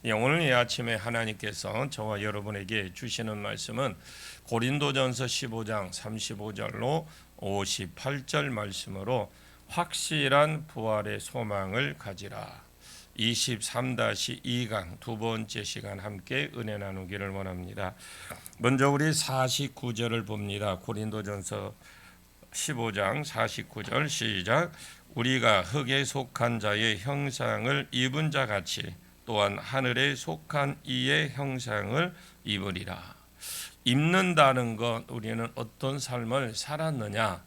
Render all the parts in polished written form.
오늘 이 아침에 하나님께서 저와 여러분에게 주시는 말씀은 고린도전서 15장 35절로 58절 말씀으로 확실한 부활의 소망을 가지라. 23-2강 두 번째 시간 함께 은혜 나누기를 원합니다. 먼저 우리 49절을 봅니다. 고린도전서 15장 49절 시작. 우리가 흙에 속한 자의 형상을 입은 자 같이 또한 하늘에 속한 이의 형상을 입으리라. 입는다는 것, 우리는 어떤 삶을 살았느냐?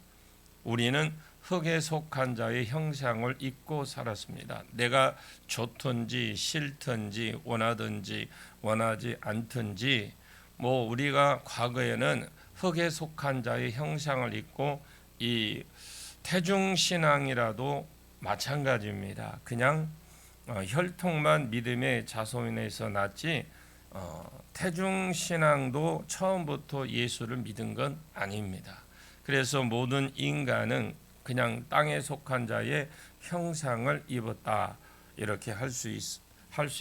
우리는 흙에 속한 자의 형상을 입고 살았습니다. 내가 좋든지 싫든지 원하든지 원하지 않든지 우리가 과거에는 흙에 속한 자의 형상을 입고 이 태중신앙이라도 마찬가지입니다. 그냥 혈통만 믿음의 자손에서 났지 태중신앙도 처음부터 예수를 믿은 건 아닙니다. 그래서 모든 인간은 그냥 땅에 속한 자의 형상을 입었다 이렇게 할 수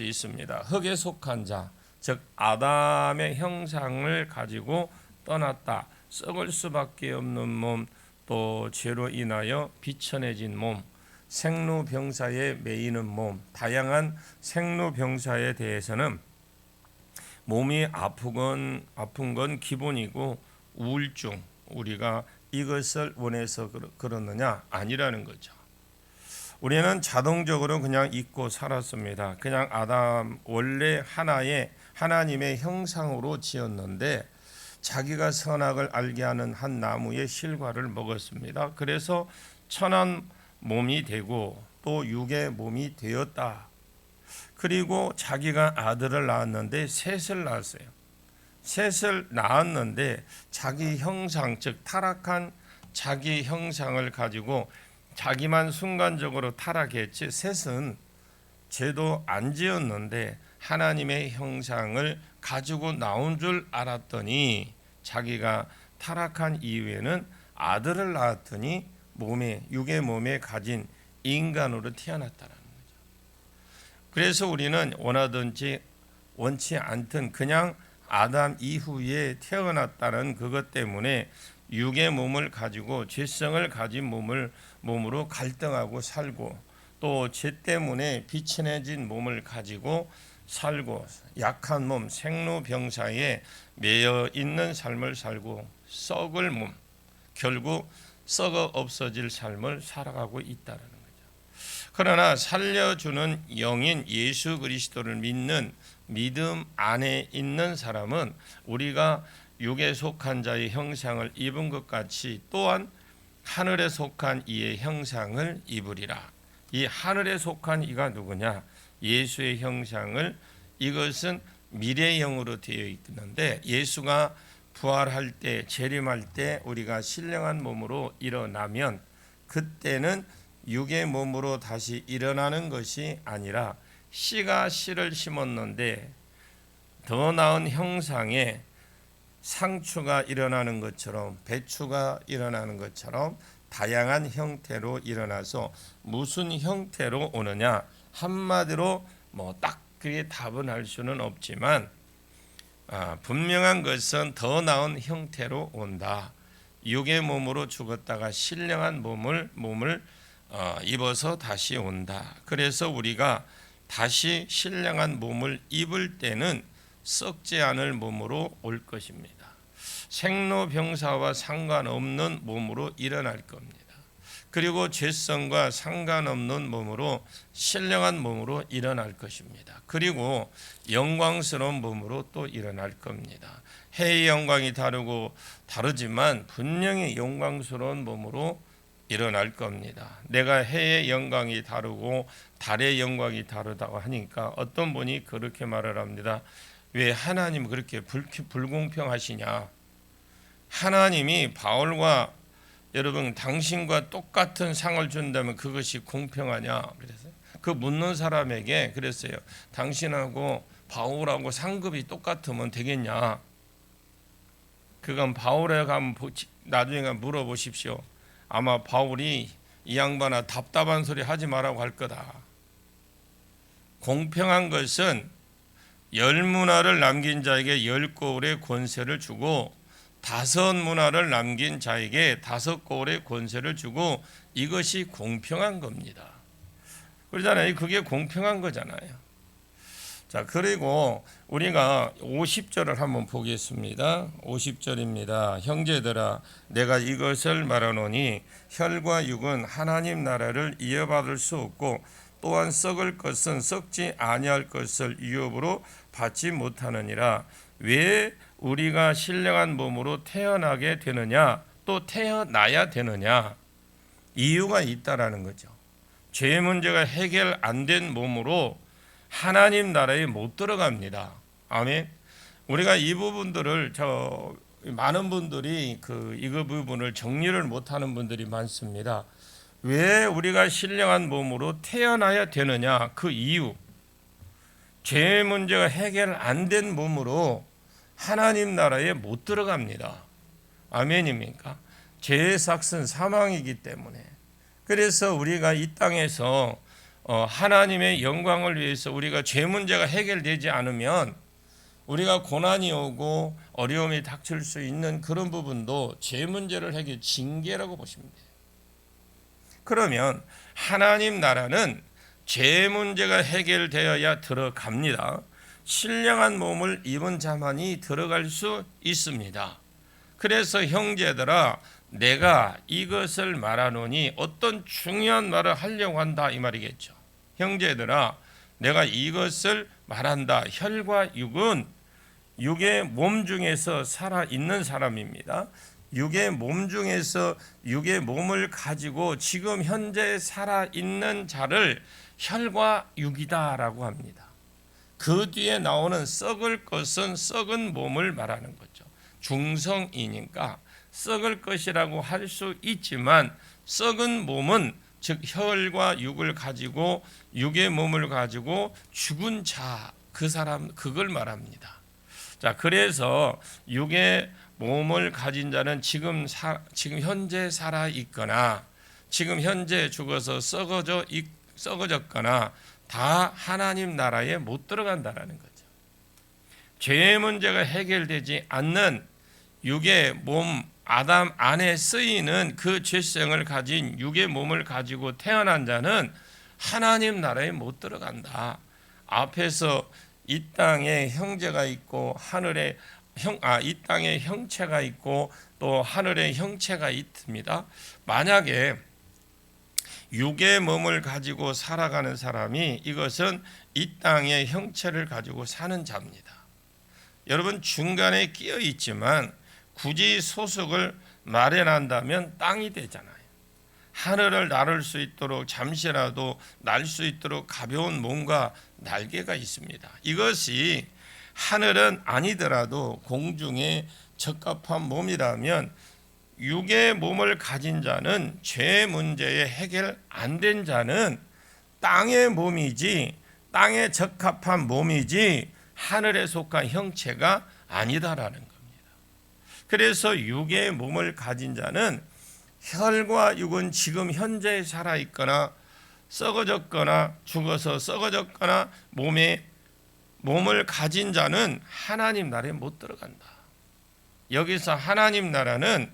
있습니다. 흙에 속한 자, 즉 아담의 형상을 가지고 떠났다. 썩을 수밖에 없는 몸, 또 죄로 인하여 비천해진 몸, 생로병사에 매이는 몸, 다양한 생로병사에 대해서는 몸이 아픈 건 기본이고 우울증, 우리가 이것을 원해서 그러느냐? 아니라는 거죠. 우리는 자동적으로 그냥 잊고 살았습니다. 그냥 아담 원래 하나님의 형상으로 지었는데 자기가 선악을 알게 하는 한 나무의 실과를 먹었습니다. 그래서 천한 몸이 되고 또 육의 몸이 되었다. 그리고 자기가 아들을 낳았는데 셋을 낳았어요. 셋을 낳았는데 자기 형상, 즉 타락한 자기 형상을 가지고 자기만 순간적으로 타락했지 셋은 죄도 안 지었는데 하나님의 형상을 가지고 나온 줄 알았더니 자기가 타락한 이후에는 아들을 낳았더니 육의 몸에 가진 인간으로 태어났다는 거죠. 그래서 우리는 원하든지 원치 않든 그냥 아담 이후에 태어났다는 그것 때문에 육의 몸을 가지고 죄성을 가진 몸으로 갈등하고 살고 또 죄 때문에 비천해진 몸을 가지고 살고 약한 몸, 생로병사에 매여 있는 삶을 살고 썩을 몸, 결국 썩어 없어질 삶을 살아가고 있다는 거죠. 그러나 살려주는 영인 예수 그리스도를 믿는 믿음 안에 있는 사람은 우리가 육에 속한 자의 형상을 입은 것 같이 또한 하늘에 속한 이의 형상을 입으리라. 이 하늘에 속한 이가 누구냐? 예수의 형상을, 이것은 미래형으로 되어 있는데 예수가 부활할 때, 재림할 때 우리가 신령한 몸으로 일어나면 그때는 육의 몸으로 다시 일어나는 것이 아니라 씨가 씨를 심었는데 더 나은 형상의 상추가 일어나는 것처럼 배추가 일어나는 것처럼 다양한 형태로 일어나서 무슨 형태로 오느냐? 한마디로 딱 그게 답은 할 수는 없지만 분명한 것은 더 나은 형태로 온다. 육의 몸으로 죽었다가 신령한 몸을 입어서 다시 온다. 그래서 우리가 다시 신령한 몸을 입을 때는 썩지 않을 몸으로 올 것입니다. 생로병사와 상관없는 몸으로 일어날 겁니다. 그리고 죄성과 상관없는 몸으로 신령한 몸으로 일어날 것입니다. 그리고 영광스러운 몸으로 또 일어날 겁니다. 해의 영광이 다르지만 분명히 영광스러운 몸으로 일어날 겁니다. 내가 해의 영광이 다르고 달의 영광이 다르다고 하니까 어떤 분이 그렇게 말을 합니다. 왜 하나님 그렇게 불공평하시냐? 하나님이 바울과 여러분 당신과 똑같은 상을 준다면 그것이 공평하냐? 그래서 그 묻는 사람에게 그랬어요. 당신하고 바울하고 상급이 똑같으면 되겠냐? 그건 바울에 가면 나중에 물어보십시오. 아마 바울이 이 양반아 답답한 소리 하지 말라고 할 거다. 공평한 것은 열 문화를 남긴 자에게 열 고울의 권세를 주고 다섯 문화를 남긴 자에게 다섯 고울의 권세를 주고 이것이 공평한 겁니다. 그러잖아요. 그게 공평한 거잖아요. 자, 그리고 우리가 50절을 한번 보겠습니다. 50절입니다. 형제들아 내가 이것을 말하노니 혈과 육은 하나님 나라를 이어받을 수 없고 또한 썩을 것은 썩지 아니할 것을 유업으로 받지 못하느니라. 왜 우리가 신령한 몸으로 태어나게 되느냐, 또 태어나야 되느냐, 이유가 있다라는 거죠. 죄 문제가 해결 안 된 몸으로 하나님 나라에 못 들어갑니다. 아멘. 우리가 이 부분들을 많은 분들이 이거 부분을 정리를 못하는 분들이 많습니다. 왜 우리가 신령한 몸으로 태어나야 되느냐, 그 이유. 죄 문제가 해결 안 된 몸으로 하나님 나라에 못 들어갑니다. 아멘입니까? 죄의 삭은 사망이기 때문에. 그래서 우리가 이 땅에서 하나님의 영광을 위해서 우리가 죄 문제가 해결되지 않으면 우리가 고난이 오고 어려움이 닥칠 수 있는 그런 부분도 죄 문제를 해결 징계라고 보시면 돼요. 그러면 하나님 나라는 죄 문제가 해결되어야 들어갑니다. 신령한 몸을 입은 자만이 들어갈 수 있습니다. 그래서 형제들아 내가 이것을 말하노니 어떤 중요한 말을 하려고 한다 이 말이겠죠. 형제들아 내가 이것을 말한다. 혈과 육은 육의 몸 중에서 살아있는 사람입니다. 육의 몸 중에서 육의 몸을 가지고 지금 현재 살아있는 자를 혈과 육이다라고 합니다. 그 뒤에 나오는 썩을 것은 썩은 몸을 말하는 거죠. 중성이니까 썩을 것이라고 할 수 있지만 썩은 몸은 즉 혈과 육을 가지고 육의 몸을 가지고 죽은 자, 그 사람 그걸 말합니다. 자, 그래서 육의 몸을 가진 자는 지금 현재 살아 있거나 지금 현재 죽어서 썩어졌거나 다 하나님 나라에 못 들어간다라는 거죠. 죄의 문제가 해결되지 않는 육의 몸 아담 안에 쓰이는 그 죄성을 가진 육의 몸을 가지고 태어난 자는 하나님 나라에 못 들어간다. 앞에서 이 땅에 형제가 있고 하늘에 이 땅에 형체가 있고 또 하늘에 형체가 있습니다. 만약에 육의 몸을 가지고 살아가는 사람이 이것은 이 땅의 형체를 가지고 사는 자입니다. 여러분 중간에 끼어 있지만 굳이 소속을 마련한다면 땅이 되잖아요. 하늘을 나를 수 있도록 잠시라도 날 수 있도록 가벼운 몸과 날개가 있습니다. 이것이 하늘은 아니더라도 공중에 적합한 몸이라면 육의 몸을 가진 자는 죄 문제에 해결 안 된 자는 땅의 몸이지 땅에 적합한 몸이지 하늘에 속한 형체가 아니다라는 겁니다. 그래서 육의 몸을 가진 자는 혈과 육은 지금 현재 살아있거나 썩어졌거나 죽어서 썩어졌거나 몸을 가진 자는 하나님 나라에 못 들어간다. 여기서 하나님 나라는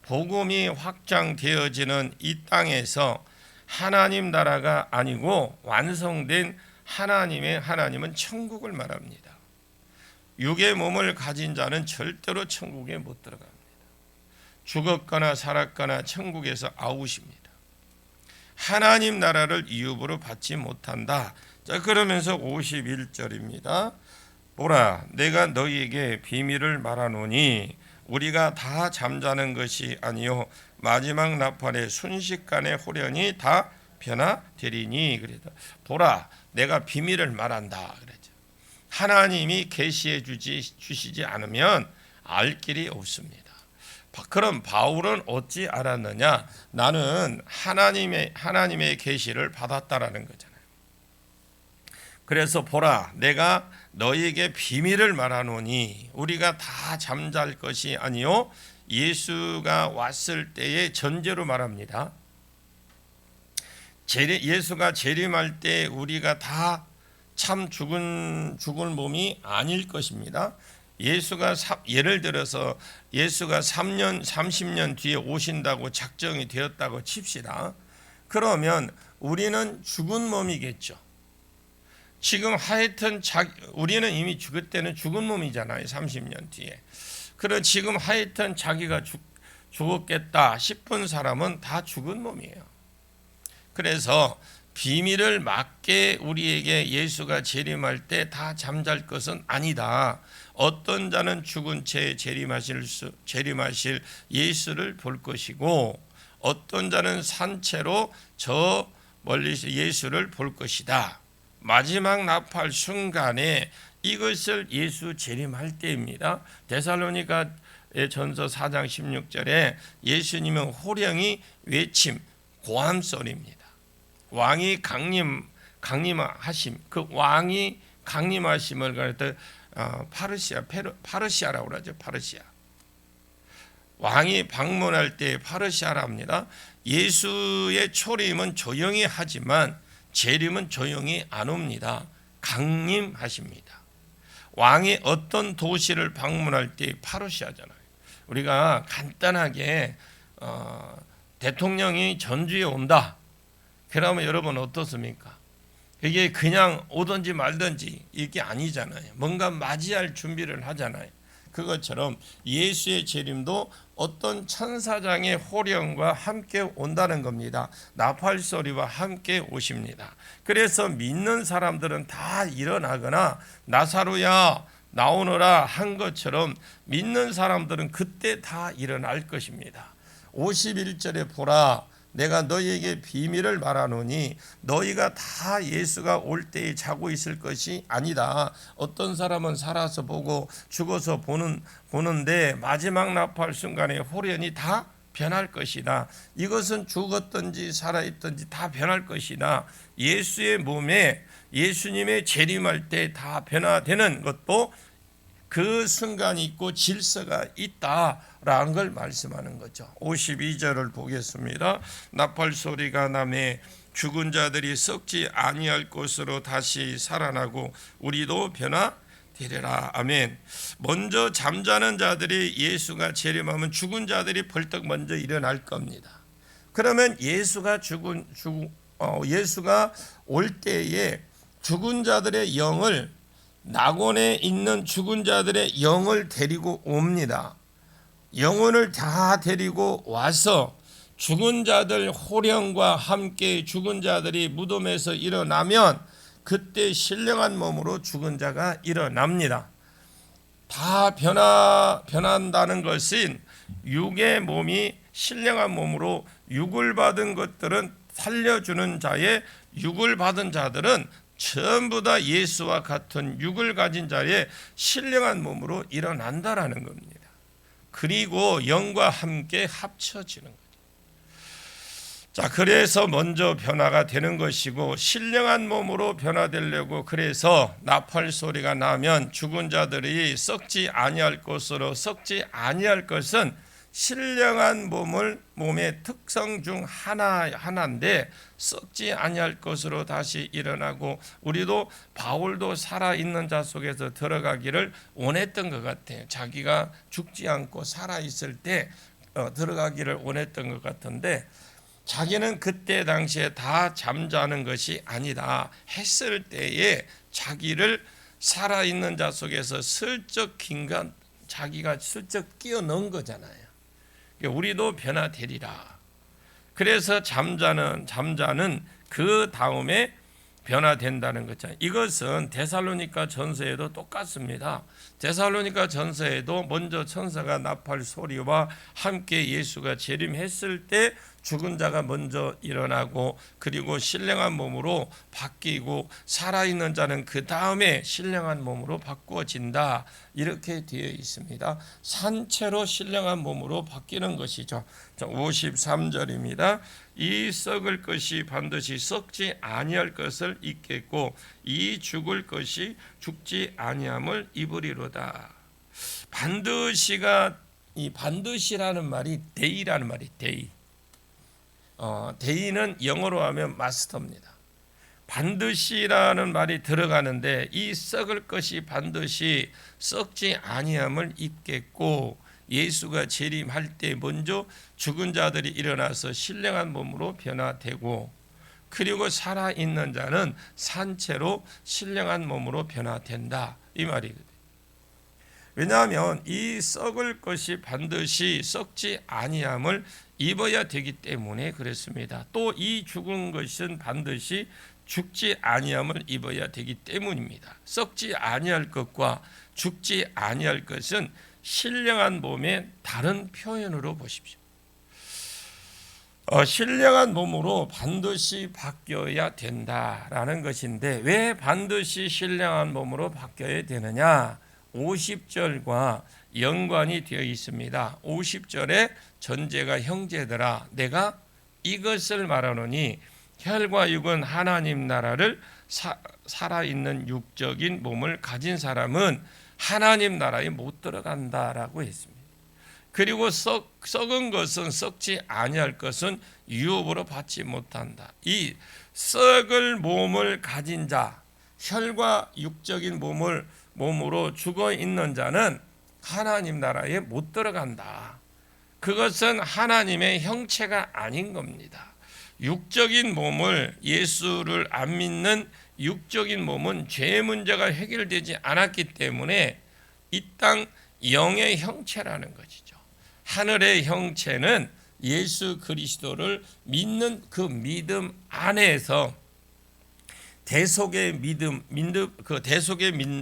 복음이 확장되어지는 이 땅에서 하나님 나라가 아니고 완성된 하나님은 천국을 말합니다. 육의 몸을 가진 자는 절대로 천국에 못 들어갑니다. 죽었거나 살았거나 천국에서 아웃입니다. 하나님 나라를 이유로 받지 못한다. 자, 그러면서 51절입니다. 보라, 내가 너희에게 비밀을 말하노니 우리가 다 잠자는 것이 아니요 마지막 나팔의 순식간에 호련히 다 변화되리니. 그래도 보라, 내가 비밀을 말한다 그랬죠. 하나님이 계시해 주시지 않으면 알 길이 없습니다. 그럼 바울은 어찌 알았느냐? 나는 하나님의 계시를 받았다라는 거잖아요. 그래서 보라, 내가 너희에게 비밀을 말하노니 우리가 다 잠잘 것이 아니요 예수가 왔을 때의 전제로 말합니다. 예수가 재림할 때 우리가 다 참 죽을 몸이 아닐 것입니다. 예수가 예를 들어서 예수가 3년 30년 뒤에 오신다고 작정이 되었다고 칩시다. 그러면 우리는 죽은 몸이겠죠. 지금 하여튼 우리는 이미 죽을 때는 죽은 몸이잖아요. 30년 뒤에. 그래 지금 하여튼 자기가 죽었겠다 싶은 사람은 다 죽은 몸이에요. 그래서 비밀을 맞게 우리에게 예수가 재림할 때 다 잠잘 것은 아니다. 어떤 자는 죽은 채 재림하실 예수를 볼 것이고 어떤 자는 산 채로 저 멀리서 예수를 볼 것이다. 마지막 나팔 순간에 이것을 예수 재림할 때입니다. 데살로니가 전서 4장 16절에 예수님은 호령이 외침 고함소리입니다. 왕이 강림하심, 그 왕이 강림하심을 가리켜 파르시아라고 그러죠. 파르시아. 왕이 방문할 때 파르시아라 합니다. 예수의 초림은 조용히 하지만 재림은 조용히 안 옵니다. 강림하십니다. 왕이 어떤 도시를 방문할 때 파르시아잖아요. 우리가 간단하게 대통령이 전주에 온다. 그러면 여러분 어떻습니까? 이게 그냥 오든지 말든지 이게 아니잖아요. 뭔가 맞이할 준비를 하잖아요. 그것처럼 예수의 재림도 어떤 천사장의 호령과 함께 온다는 겁니다. 나팔 소리와 함께 오십니다. 그래서 믿는 사람들은 다 일어나거나 나사로야 나오너라 한 것처럼 믿는 사람들은 그때 다 일어날 것입니다. 51절에 보라 내가 너희에게 비밀을 말하노니 너희가 다 예수가 올 때에 자고 있을 것이 아니다. 어떤 사람은 살아서 보고 죽어서 보는데 마지막 나팔 순간에 호련이 다 변할 것이다. 이것은 죽었든지 살아있든지 다 변할 것이다. 예수의 몸에 예수님의 재림할 때 다 변화되는 것도 그 순간이 있고 질서가 있다라는 걸 말씀하는 거죠. 52절을 보겠습니다. 나팔 소리가 나매 죽은 자들이 썩지 아니할 것으로 다시 살아나고 우리도 변화되리라. 아멘. 먼저 잠자는 자들이 예수가 재림하면 죽은 자들이 벌떡 먼저 일어날 겁니다. 그러면 예수가 올 때에 죽은 자들의 영을 낙원에 있는 죽은 자들의 영을 데리고 옵니다. 영혼을 다 데리고 와서 죽은 자들 호령과 함께 죽은 자들이 무덤에서 일어나면 그때 신령한 몸으로 죽은 자가 일어납니다. 다 변한다는 것은 육의 몸이 신령한 몸으로 육을 받은 것들은 살려주는 자의 육을 받은 자들은 전부 다 예수와 같은 육을 가진 자의 신령한 몸으로 일어난다라는 겁니다. 그리고 영과 함께 합쳐지는 거죠. 자, 그래서 먼저 변화가 되는 것이고 신령한 몸으로 변화되려고 그래서 나팔 소리가 나면 죽은 자들이 썩지 아니할 것으로 썩지 아니할 것은 신령한 몸의 특성 중 하나인데 썩지 아니할 것으로 다시 일어나고 우리도 바울도 살아있는 자 속에서 들어가기를 원했던 것 같아요. 자기가 죽지 않고 살아있을 때 들어가기를 원했던 것 같은데 자기는 그때 당시에 다 잠자는 것이 아니다. 했을 때에 자기를 살아있는 자 속에서 슬쩍 자기가 슬쩍 끼워 넣은 거잖아요. 우리도 변화되리라. 그래서 잠자는 그 다음에 변화된다는 거죠. 이것은 데살로니가 전서에도 똑같습니다. 데살로니가 전서에도 먼저 천사가 나팔 소리와 함께 예수가 재림했을 때 죽은 자가 먼저 일어나고 그리고 신령한 몸으로 바뀌고 살아있는 자는 그 다음에 신령한 몸으로 바꾸어진다. 이렇게 되어 있습니다. 산채로 신령한 몸으로 바뀌는 것이죠. 53절입니다. 이 썩을 것이 반드시 썩지 아니할 것을 입겠고 이 죽을 것이 죽지 아니함을 입으리로다. 반드시가 이 반드시라는 말이 데이라는 말이 데이. 데이는 영어로 하면 마스터입니다. 반드시라는 말이 들어가는데 이 썩을 것이 반드시 썩지 아니함을 입겠고 예수가 재림할 때 먼저 죽은 자들이 일어나서 신령한 몸으로 변화되고 그리고 살아있는 자는 산채로 신령한 몸으로 변화된다 이 말이거든요. 왜냐하면 이 썩을 것이 반드시 썩지 아니함을 입어야 되기 때문에 그렇습니다. 또 이 죽은 것은 반드시 죽지 아니함을 입어야 되기 때문입니다. 썩지 아니할 것과 죽지 아니할 것은 신령한 몸의 다른 표현으로 보십시오. 신령한 몸으로 반드시 바뀌어야 된다라는 것인데 왜 반드시 신령한 몸으로 바뀌어야 되느냐? 50절과 연관이 되어 있습니다. 50절에 전제가 형제들아 내가 이것을 말하노니 혈과 육은 하나님 나라를 살아있는 육적인 몸을 가진 사람은 하나님 나라에 못 들어간다라고 했습니다. 그리고 썩은 것은 썩지 아니할 것은 유업으로 받지 못한다. 이 썩을 몸을 가진 자, 혈과 육적인 몸으로 죽어 있는 자는 하나님 나라에 못 들어간다. 그것은 하나님의 형체가 아닌 겁니다. 육적인 몸을 예수를 안 믿는 육적인 몸은 죄 문제가 해결되지 않았기 때문에 이 땅 영의 형체라는 것이죠. 하늘의 형체는 예수 그리스도를 믿는 그 믿음 안에서 대속의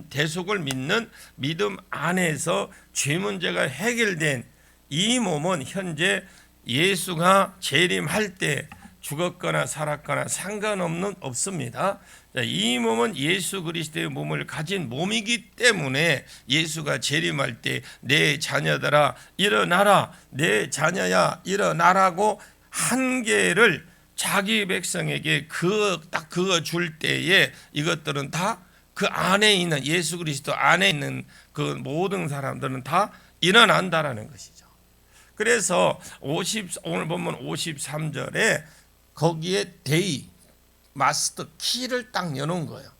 대속을 믿는 믿음 안에서 죄 문제가 해결된 이 몸은 현재 예수가 재림할 때 죽었거나 살았거나 없습니다. 이 몸은 예수 그리스도의 몸을 가진 몸이기 때문에 예수가 재림할 때 내 자녀들아 일어나라, 내 자녀야 일어나라고 한계를 자기 백성에게 그거 줄 때에 이것들은 다 그 안에 있는 예수 그리스도 안에 있는 그 모든 사람들은 다 일어난다라는 것이죠. 그래서 오늘 보면 53절에 거기에 데이 마스터 키를 딱 여놓은 거예요.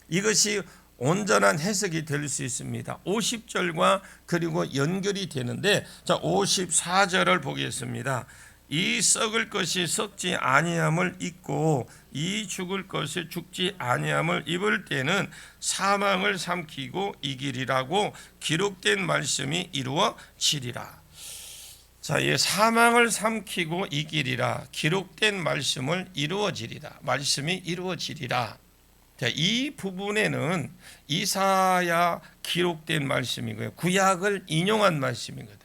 이것이 온전한 해석이 될 수 있습니다. 50절과 그리고 연결이 되는데 자 54절을 보겠습니다. 이 썩을 것이 썩지 아니함을 입고 이 죽을 것이 죽지 아니함을 입을 때는 사망을 삼키고 이기리라고 기록된 말씀이 이루어지리라. 자, 이 사망을 삼키고 이기리라. 기록된 말씀을 이루어지리라. 말씀이 이루어지리라. 자, 이 부분에는 이사야 기록된 말씀이고요. 구약을 인용한 말씀이거든요.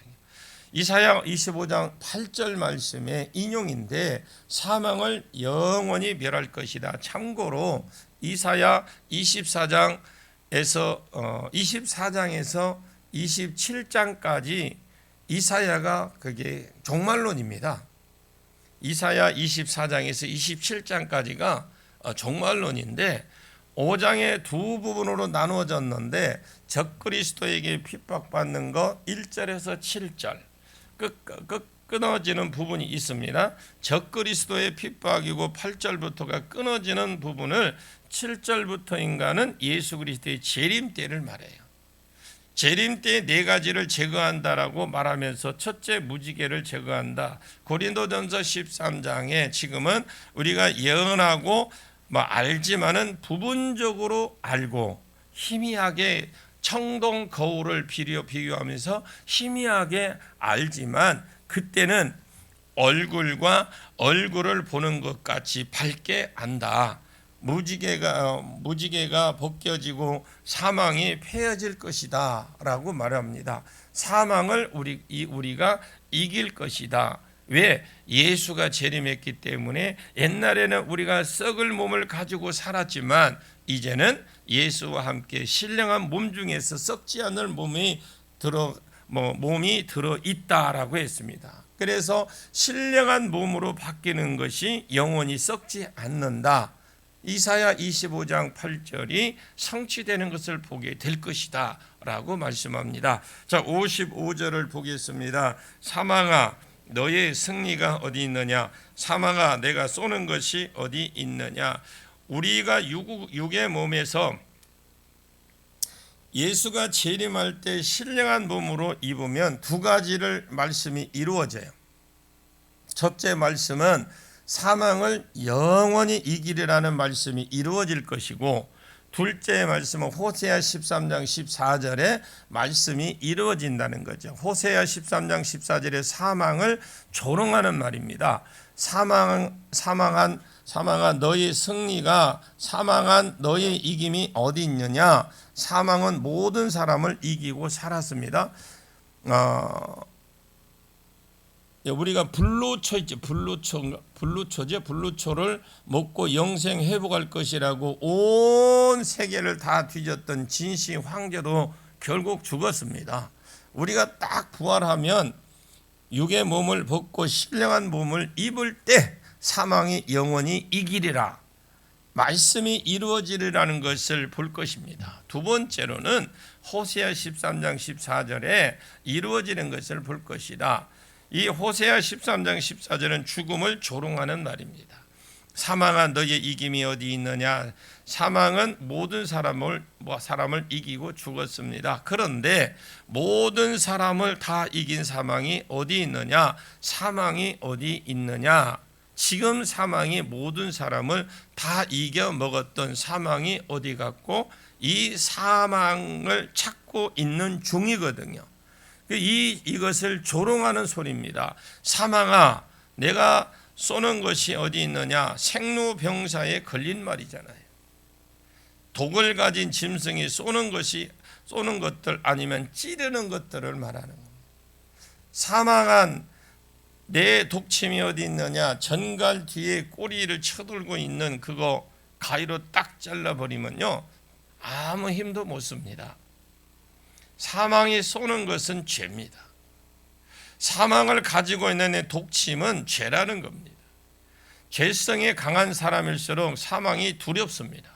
이사야 25장 8절 말씀의 인용인데 사망을 영원히 멸할 것이다. 참고로 이사야 24장에서 27장까지 이사야가 그게 종말론입니다. 이사야 24장에서 27장까지가 종말론인데 5장의 두 부분으로 나누어졌는데 적그리스도에게 핍박받는 거 1절에서 7절 끊어지는 부분이 있습니다. 적그리스도의 핍박이고 8절부터가 끊어지는 부분을 7절부터인가는 예수 그리스도의 재림 때를 말해요. 재림 때 네 가지를 제거한다라고 말하면서 첫째 무지개를 제거한다. 고린도전서 13장에 지금은 우리가 예언하고 알지만은 부분적으로 알고 희미하게 청동 거울을 비교하면서 희미하게 알지만 그때는 얼굴과 얼굴을 보는 것 같이 밝게 안다. 무지개가 벗겨지고 사망이 폐해질 것이다 라고 말합니다. 사망을 우리가 이길 것이다. 왜? 예수가 재림했기 때문에 옛날에는 우리가 썩을 몸을 가지고 살았지만 이제는 예수와 함께 신령한 몸 중에서 썩지 않을 몸이 들어 있다라고 했습니다. 그래서 신령한 몸으로 바뀌는 것이 영원히 썩지 않는다. 이사야 25장 8절이 성취되는 것을 보게 될 것이다 라고 말씀합니다. 자 55절을 보겠습니다. 사망아 너의 승리가 어디 있느냐? 사망아 내가 쏘는 것이 어디 있느냐? 우리가 육의 몸에서 예수가 재림할 때 신령한 몸으로 입으면 두 가지를 말씀이 이루어져요. 첫째 말씀은 사망을 영원히 이기리라는 말씀이 이루어질 것이고, 둘째 말씀은 호세아 13장 14절에 말씀이 이루어진다는 거죠. 호세아 13장 14절에 사망을 조롱하는 말입니다. 사망한 너희 승리가, 사망한 너희 이김이 어디 있느냐? 사망은 모든 사람을 이기고 살았습니다. 우리가 불로초 있죠. 불로초를 먹고 영생 회복할 것이라고 온 세계를 다 뒤졌던 진시 황제도 결국 죽었습니다. 우리가 딱 부활하면 육의 몸을 벗고 신령한 몸을 입을 때 사망이 영원히 이기리라 말씀이 이루어지리라는 것을 볼 것입니다. 두 번째로는 호세아 13장 14절에 이루어지는 것을 볼 것이다. 이 호세아 13장 14절은 죽음을 조롱하는 말입니다. 사망한 너의 이김이 어디 있느냐? 사망은 모든 사람을 이기고 죽었습니다. 그런데 모든 사람을 다 이긴 사망이 어디 있느냐? 사망이 어디 있느냐? 지금 사망이 모든 사람을 다 이겨 먹었던 사망이 어디 갔고, 이 사망을 찾고 있는 중이거든요. 이것을 조롱하는 소리입니다. 사망아, 내가 쏘는 것이 어디 있느냐? 생로병사에 걸린 말이잖아요. 독을 가진 짐승이 쏘는 것들 아니면 찌르는 것들을 말하는 겁니다. 사망한 내 독침이 어디 있느냐? 전갈 뒤에 꼬리를 쳐들고 있는 그거 가위로 딱 잘라버리면요, 아무 힘도 못 씁니다. 사망이 쏘는 것은 죄입니다. 사망을 가지고 있는 내 독침은 죄라는 겁니다. 죄성이 강한 사람일수록 사망이 두렵습니다.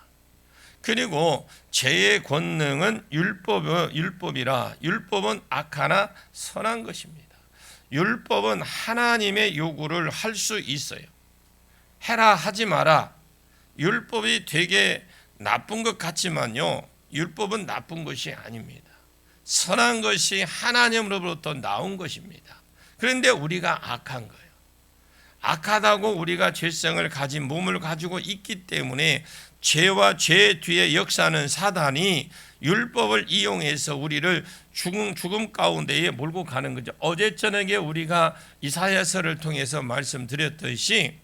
그리고 죄의 권능은 율법이라, 율법은 악하나 선한 것입니다. 율법은 하나님의 요구를 할 수 있어요. 해라 하지 마라. 율법이 되게 나쁜 것 같지만요, 율법은 나쁜 것이 아닙니다. 선한 것이 하나님으로부터 나온 것입니다. 그런데 우리가 악한 거예요. 악하다고 우리가 죄성을 가진 몸을 가지고 있기 때문에 죄와 죄 뒤에 역사하는 사단이 율법을 이용해서 우리를 죽음 가운데에 몰고 가는 거죠. 어제 저녁에 우리가 이사야서를 통해서 말씀드렸듯이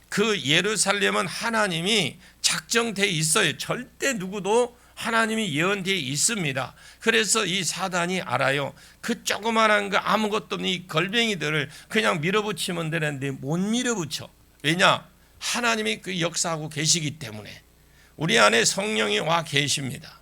그 예루살렘은 하나님이 작정되어 있어요. 절대 누구도 하나님이 예언되어 있습니다. 그래서 이 사단이 알아요. 그 조그만한 거 아무것도 없는 이 걸뱅이들을 그냥 밀어붙이면 되는데 못 밀어붙여. 왜냐? 하나님이 그 역사하고 계시기 때문에. 우리 안에 성령이 와 계십니다.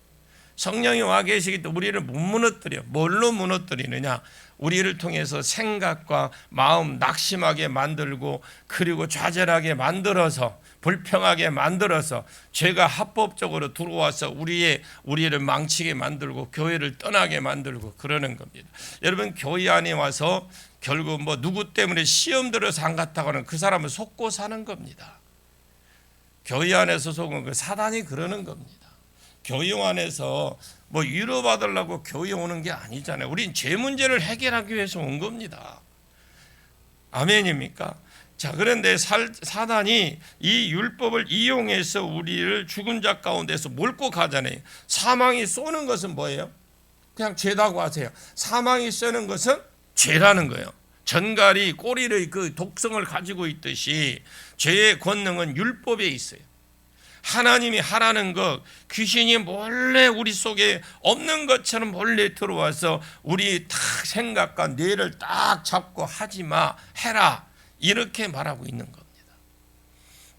성령이 와 계시기 때문에 우리를 못 무너뜨려. 뭘로 무너뜨리느냐? 우리를 통해서 생각과 마음 낙심하게 만들고, 그리고 좌절하게 만들어서, 불평하게 만들어서, 죄가 합법적으로 들어와서 우리를 망치게 만들고 교회를 떠나게 만들고 그러는 겁니다. 여러분, 교회 안에 와서 결국 누구 때문에 시험 들어서 안 갔다고 하는 그 사람을 속고 사는 겁니다. 교회 안에서 속은 그 사단이 그러는 겁니다. 교회 안에서 위로받으려고 교회 오는 게 아니잖아요. 우린 죄 문제를 해결하기 위해서 온 겁니다. 아멘입니까? 자, 그런데 사단이 이 율법을 이용해서 우리를 죽은 자 가운데서 몰고 가잖아요. 사망이 쏘는 것은 뭐예요? 그냥 죄라고 하세요. 사망이 쏘는 것은 죄라는 거예요. 전갈이 꼬리의 그 독성을 가지고 있듯이 죄의 권능은 율법에 있어요. 하나님이 하라는 것, 귀신이 몰래 우리 속에 없는 것처럼 몰래 들어와서 우리 딱 생각과 뇌를 딱 잡고 하지 마, 해라, 이렇게 말하고 있는 겁니다.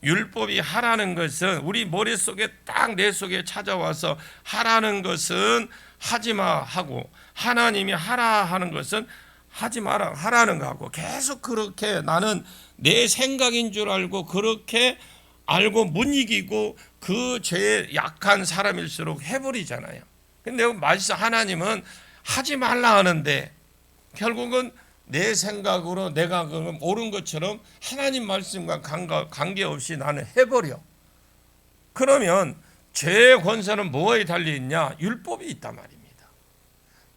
율법이 하라는 것은 우리 머릿속에 딱 내 속에 찾아와서 하라는 것은 하지 마 하고, 하나님이 하라 하는 것은 하지 마라 하라는 거하고, 계속 그렇게 나는 내 생각인 줄 알고 그렇게 알고 못 이기고 그 죄에 약한 사람일수록 해버리잖아요. 근데 하나님은 하지 말라 하는데 결국은 내 생각으로 내가 옳은 것처럼 하나님 말씀과 관계없이 나는 해버려. 그러면 죄의 권세는 뭐에 달려 있냐? 율법이 있단 말입니다.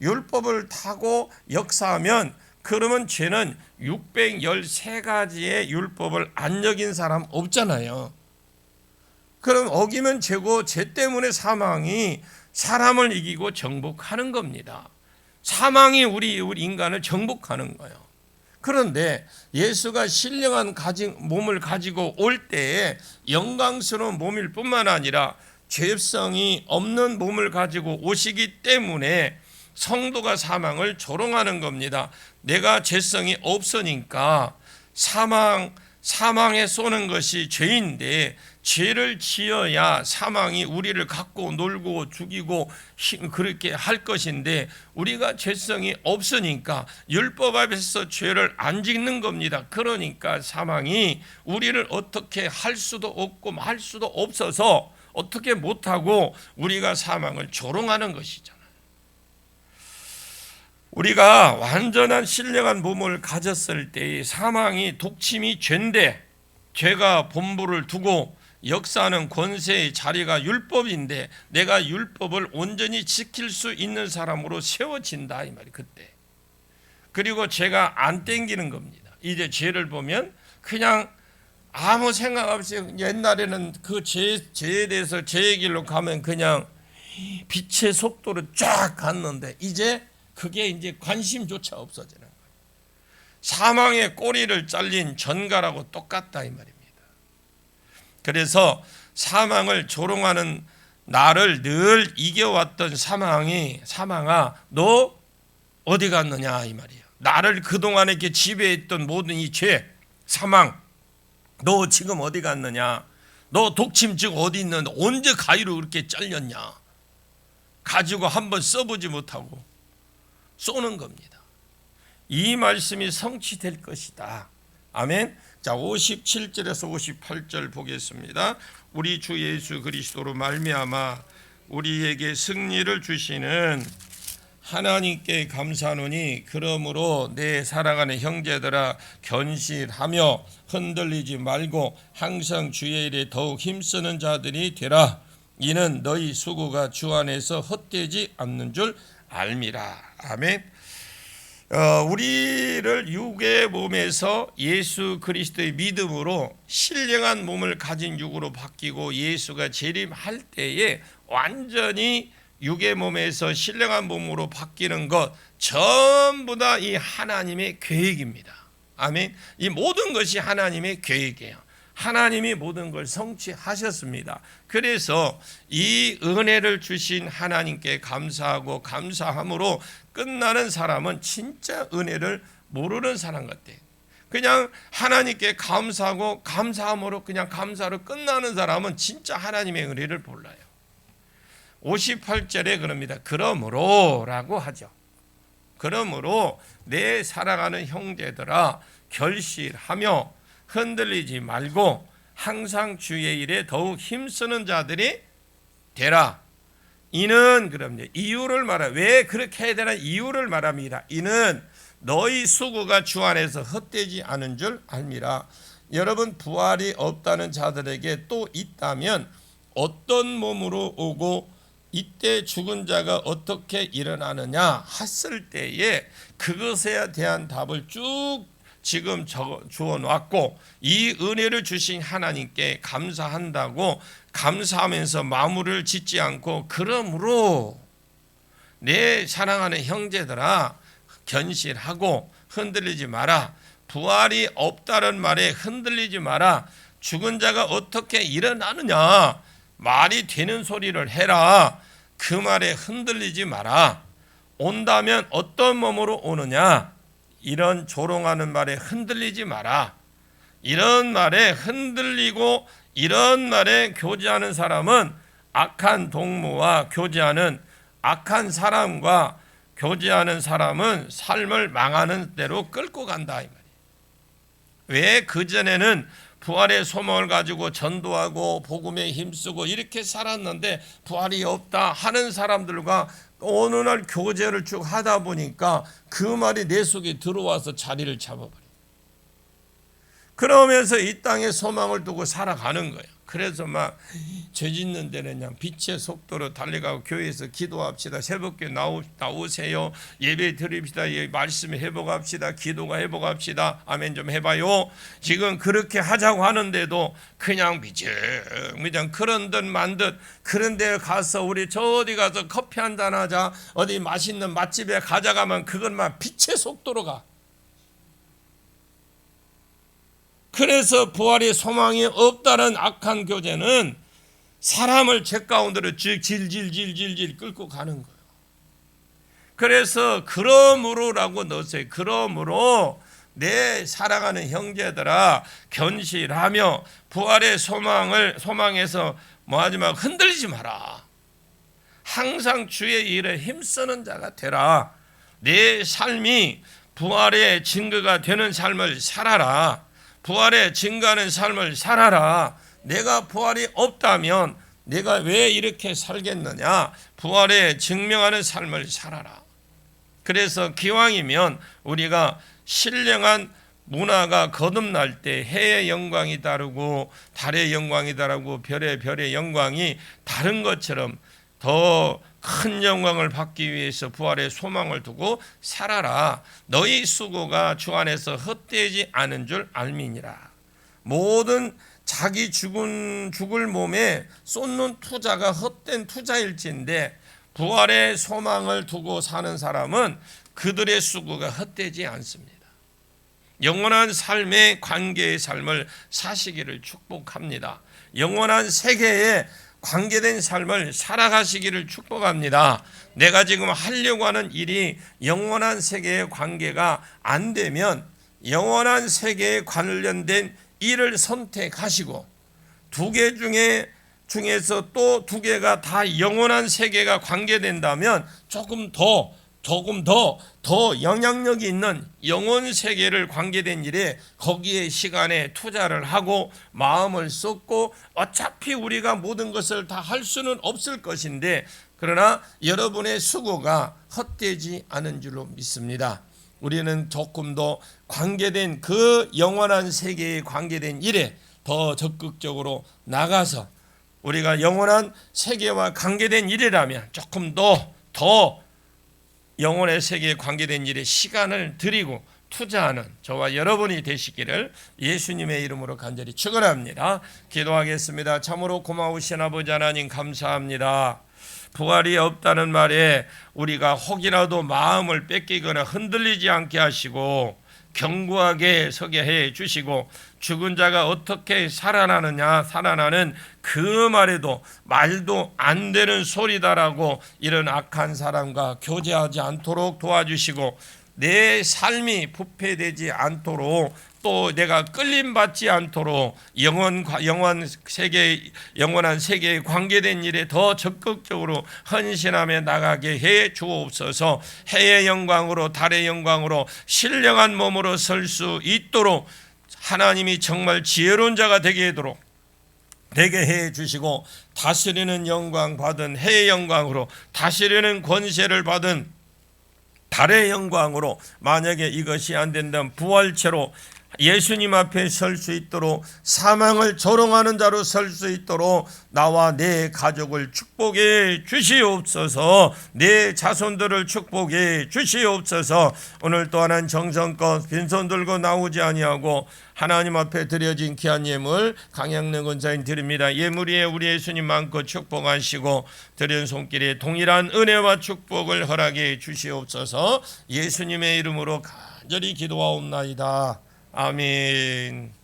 율법을 타고 역사하면 그러면 죄는 613가지의 율법을 안 여긴 사람 없잖아요. 그럼 어기면 죄고 죄 때문에 사망이 사람을 이기고 정복하는 겁니다. 사망이 우리 인간을 정복하는 거예요. 그런데 예수가 신령한 몸을 가지고 올 때에 영광스러운 몸일 뿐만 아니라 죄성이 없는 몸을 가지고 오시기 때문에 성도가 사망을 조롱하는 겁니다. 내가 죄성이 없으니까 사망에 쏘는 것이 죄인데 죄를 지어야 사망이 우리를 갖고 놀고 죽이고 그렇게 할 것인데 우리가 죄성이 없으니까 율법 앞에서 죄를 안 짓는 겁니다. 그러니까 사망이 우리를 어떻게 할 수도 없고 말 수도 없어서 어떻게 못하고 우리가 사망을 조롱하는 것이잖아요. 우리가 완전한 신령한 몸을 가졌을 때의 사망이 독침이 죄인데 죄가 본부를 두고 역사하는 권세의 자리가 율법인데 내가 율법을 온전히 지킬 수 있는 사람으로 세워진다 이 말이 그때. 그리고 죄가 안 땡기는 겁니다. 이제 죄를 보면 그냥 아무 생각 없이 옛날에는 그 죄에 대해서 죄의 길로 가면 그냥 빛의 속도로 쫙 갔는데 이제 그게 이제 관심조차 없어지는 거예요. 사망의 꼬리를 잘린 전갈하고 똑같다 이 말입니다. 그래서 사망을 조롱하는 나를 늘 이겨왔던 사망아 너 어디 갔느냐 이 말이에요. 나를 그동안 이렇게 지배했던 모든 이 죄, 사망 너 지금 어디 갔느냐. 너 독침증 어디 있는데 언제 가위로 그렇게 잘렸냐. 가지고 한번 써보지 못하고 쏘는 겁니다. 이 말씀이 성취될 것이다. 아멘. 자, 57절에서 58절 보겠습니다. 우리 주 예수 그리스도로 말미암아 우리에게 승리를 주시는 하나님께 감사하노니 그러므로 내 사랑하는 형제들아 견실하며 흔들리지 말고 항상 주의 일에 더욱 힘쓰는 자들이 되라. 이는 너희 수고가 주 안에서 헛되지 않는 줄 알미라. 아멘. 우리를 육의 몸에서 예수 그리스도의 믿음으로 신령한 몸을 가진 육으로 바뀌고 예수가 재림할 때에 완전히 육의 몸에서 신령한 몸으로 바뀌는 것 전부 다 이 하나님의 계획입니다. 아멘. 이 모든 것이 하나님의 계획이에요. 하나님이 모든 걸 성취하셨습니다. 그래서 이 은혜를 주신 하나님께 감사하고 감사함으로 끝나는 사람은 진짜 은혜를 모르는 사람 같아요. 그냥 하나님께 감사하고 감사함으로 그냥 감사로 끝나는 사람은 진짜 하나님의 은혜를 몰라요. 58절에 그럽니다. 그러므로 라고 하죠. 그러므로 내 사랑하는 형제들아 결실하며 흔들리지 말고 항상 주의 일에 더욱 힘쓰는 자들이 되라. 이는 그럼요. 이유를 말하 왜 그렇게 해야 되나 이유를 말합니다. 이는 너희 수고가 주 안에서 헛되지 않은 줄 알미라. 여러분 부활이 없다는 자들에게 또 있다면 어떤 몸으로 오고 이때 죽은 자가 어떻게 일어나느냐 했을 때에 그것에 대한 답을 쭉 지금 주어 놨고 이 은혜를 주신 하나님께 감사한다고 감사하면서 마무리를 짓지 않고 그러므로 내 사랑하는 형제들아 견실하고 흔들리지 마라. 부활이 없다는 말에 흔들리지 마라. 죽은 자가 어떻게 일어나느냐 말이 되는 소리를 해라. 그 말에 흔들리지 마라. 온다면 어떤 몸으로 오느냐 이런 조롱하는 말에 흔들리지 마라. 이런 말에 흔들리고 이런 말에 교제하는 사람은 악한 동무와 교제하는 악한 사람과 교제하는 사람은 삶을 망하는 대로 끌고 간다 이 말이에요. 왜 그전에는 부활의 소망을 가지고 전도하고 복음에 힘쓰고 이렇게 살았는데 부활이 없다 하는 사람들과 어느 날 교제를 쭉 하다 보니까 그 말이 내 속에 들어와서 자리를 잡아버려요. 그러면서 이 땅에 소망을 두고 살아가는 거예요. 그래서 막 죄 짓는 데는 그냥 빛의 속도로 달려가고 교회에서 기도합시다. 새벽에 나오세요. 예배 드립시다. 말씀 회복합시다. 기도가 회복합시다. 아멘 좀 해봐요. 지금 그렇게 하자고 하는데도 그냥 미정 그런 듯 만 듯 그런 데 가서 우리 저 어디 가서 커피 한잔 하자. 어디 맛있는 맛집에 가자가면 그것만 빛의 속도로 가. 그래서 부활의 소망이 없다는 악한 교제는 사람을 죄 가운데로 질질질질질 끌고 가는 거예요. 그래서 그러므로라고 넣었어요. 그러므로 내 사랑하는 형제들아 견실하며 부활의 소망에서 뭐하지 말고 흔들리지 마라. 항상 주의 일에 힘쓰는 자가 되라. 내 삶이 부활의 증거가 되는 삶을 살아라. 부활에 증거하는 삶을 살아라. 내가 부활이 없다면 내가 왜 이렇게 살겠느냐? 부활에 증명하는 삶을 살아라. 그래서 기왕이면 우리가 신령한 문화가 거듭날 때 해의 영광이 다르고 달의 영광이 다르고 별의 영광이 다른 것처럼 더 큰 영광을 받기 위해서 부활의 소망을 두고 살아라. 너희 수고가 주 안에서 헛되지 않은 줄 알미니라. 모든 자기 죽을 몸에 쏟는 투자가 헛된 투자일진데 부활의 소망을 두고 사는 사람은 그들의 수고가 헛되지 않습니다. 영원한 삶의 관계의 삶을 사시기를 축복합니다. 영원한 세계에 관계된 삶을 살아가시기를 축복합니다. 내가 지금 하려고 하는 일이 영원한 세계의 관계가 안 되면 영원한 세계에 관련된 일을 선택하시고 두 개 중에서 또 두 개가 다 영원한 세계가 관계된다면 조금 더 영향력이 있는 영원 세계를 관계된 일에 거기에 시간에 투자를 하고 마음을 쏟고 어차피 우리가 모든 것을 다 할 수는 없을 것인데 그러나 여러분의 수고가 헛되지 않은 줄로 믿습니다. 우리는 조금 더 관계된 그 영원한 세계에 관계된 일에 더 적극적으로 나가서 우리가 영원한 세계와 관계된 일이라면 조금 더 영혼의 세계에 관계된 일에 시간을 드리고 투자하는 저와 여러분이 되시기를 예수님의 이름으로 간절히 축원합니다. 기도하겠습니다. 참으로 고마우신 아버지 하나님 감사합니다. 부활이 없다는 말에 우리가 혹이라도 마음을 뺏기거나 흔들리지 않게 하시고 견고하게 서게 해 주시고 죽은 자가 어떻게 살아나는 그 말도 안 되는 소리다라고 이런 악한 사람과 교제하지 않도록 도와주시고 내 삶이 부패되지 않도록 또 내가 끌림받지 않도록 영원한 세계에 관계된 일에 더 적극적으로 헌신하며 나가게 해 주옵소서. 해의 영광으로 달의 영광으로 신령한 몸으로 설 수 있도록 하나님이 정말 지혜로운 자가 되게 해 주시고 다스리는 영광 받은 해의 영광으로 다스리는 권세를 받은 달의 영광으로 만약에 이것이 안 된다면 부활체로 예수님 앞에 설 수 있도록 사망을 조롱하는 자로 설 수 있도록 나와 내 가족을 축복해 주시옵소서. 내 자손들을 축복해 주시옵소서. 오늘 또한 정성껏 빈손 들고 나오지 아니하고 하나님 앞에 드려진 귀한 예물 강양래 권사님 드립니다. 예물 위에 우리 예수님 많고 축복하시고 드린 손길에 동일한 은혜와 축복을 허락해 주시옵소서. 예수님의 이름으로 간절히 기도하옵나이다. 아멘.